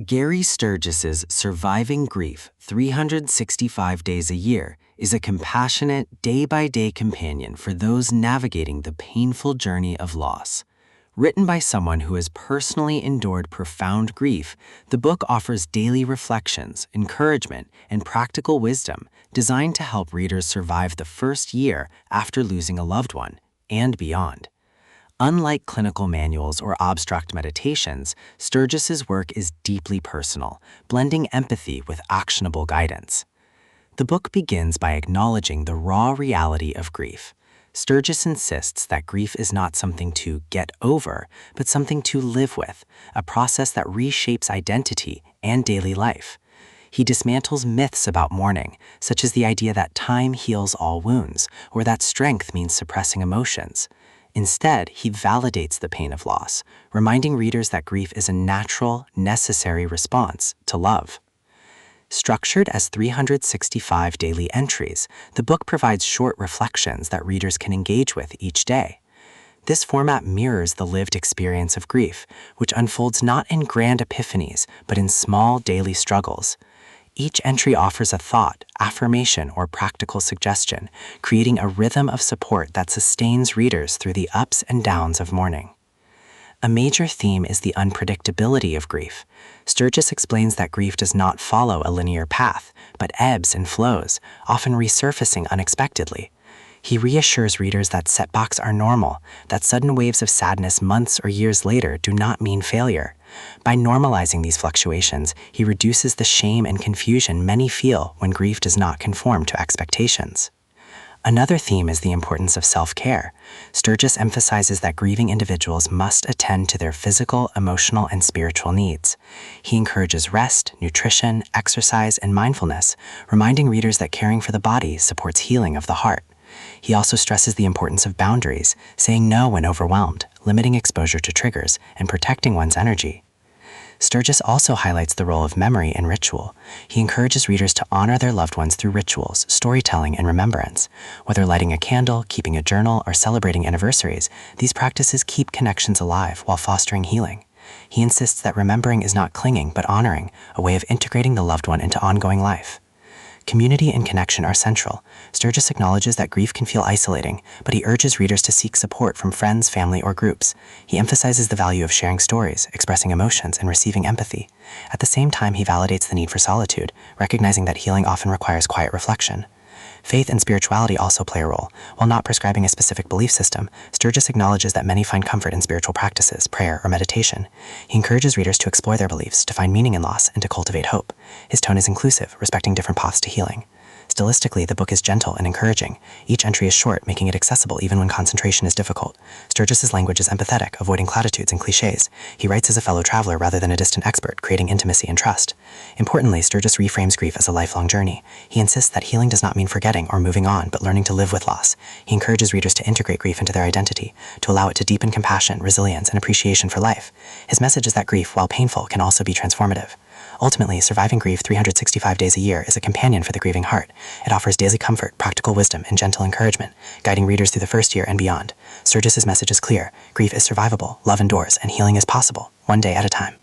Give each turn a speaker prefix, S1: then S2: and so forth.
S1: Gary Sturgis's Surviving Grief 365 Days a Year is a compassionate, day-by-day companion for those navigating the painful journey of loss. Written by someone who has personally endured profound grief, the book offers daily reflections, encouragement, and practical wisdom designed to help readers survive the first year after losing a loved one and beyond. Unlike clinical manuals or abstract meditations, Sturgis's work is deeply personal, blending empathy with actionable guidance. The book begins by acknowledging the raw reality of grief. Sturgis insists that grief is not something to get over, but something to live with, a process that reshapes identity and daily life. He dismantles myths about mourning, such as the idea that time heals all wounds, or that strength means suppressing emotions. Instead, he validates the pain of loss, reminding readers that grief is a natural, necessary response to love. Structured as 365 daily entries, the book provides short reflections that readers can engage with each day. This format mirrors the lived experience of grief, which unfolds not in grand epiphanies, but in small daily struggles. Each entry offers a thought, affirmation, or practical suggestion, creating a rhythm of support that sustains readers through the ups and downs of mourning. A major theme is the unpredictability of grief. Sturgis explains that grief does not follow a linear path, but ebbs and flows, often resurfacing unexpectedly. He reassures readers that setbacks are normal, that sudden waves of sadness months or years later do not mean failure. By normalizing these fluctuations, he reduces the shame and confusion many feel when grief does not conform to expectations. Another theme is the importance of self-care. Sturgis emphasizes that grieving individuals must attend to their physical, emotional, and spiritual needs. He encourages rest, nutrition, exercise, and mindfulness, reminding readers that caring for the body supports healing of the heart. He also stresses the importance of boundaries, saying no when overwhelmed, limiting exposure to triggers, and protecting one's energy. Sturgis also highlights the role of memory and ritual. He encourages readers to honor their loved ones through rituals, storytelling, and remembrance. Whether lighting a candle, keeping a journal, or celebrating anniversaries, these practices keep connections alive while fostering healing. He insists that remembering is not clinging, but honoring, a way of integrating the loved one into ongoing life. Community and connection are central. Sturgis acknowledges that grief can feel isolating, but he urges readers to seek support from friends, family, or groups. He emphasizes the value of sharing stories, expressing emotions, and receiving empathy. At the same time, he validates the need for solitude, recognizing that healing often requires quiet reflection. Faith and spirituality also play a role. While not prescribing a specific belief system, Sturgis acknowledges that many find comfort in spiritual practices, prayer, or meditation. He encourages readers to explore their beliefs, to find meaning in loss, and to cultivate hope. His tone is inclusive, respecting different paths to healing. Stylistically, the book is gentle and encouraging. Each entry is short, making it accessible even when concentration is difficult. Sturgis's language is empathetic, avoiding platitudes and cliches. He writes as a fellow traveler rather than a distant expert, creating intimacy and trust. Importantly, Sturgis reframes grief as a lifelong journey. He insists that healing does not mean forgetting or moving on, but learning to live with loss. He encourages readers to integrate grief into their identity, to allow it to deepen compassion, resilience, and appreciation for life. His message is that grief, while painful, can also be transformative. Ultimately, Surviving Grief 365 Days a Year is a companion for the grieving heart. It offers daily comfort, practical wisdom, and gentle encouragement, guiding readers through the first year and beyond. Sturgis's message is clear: grief is survivable, love endures, and healing is possible, one day at a time.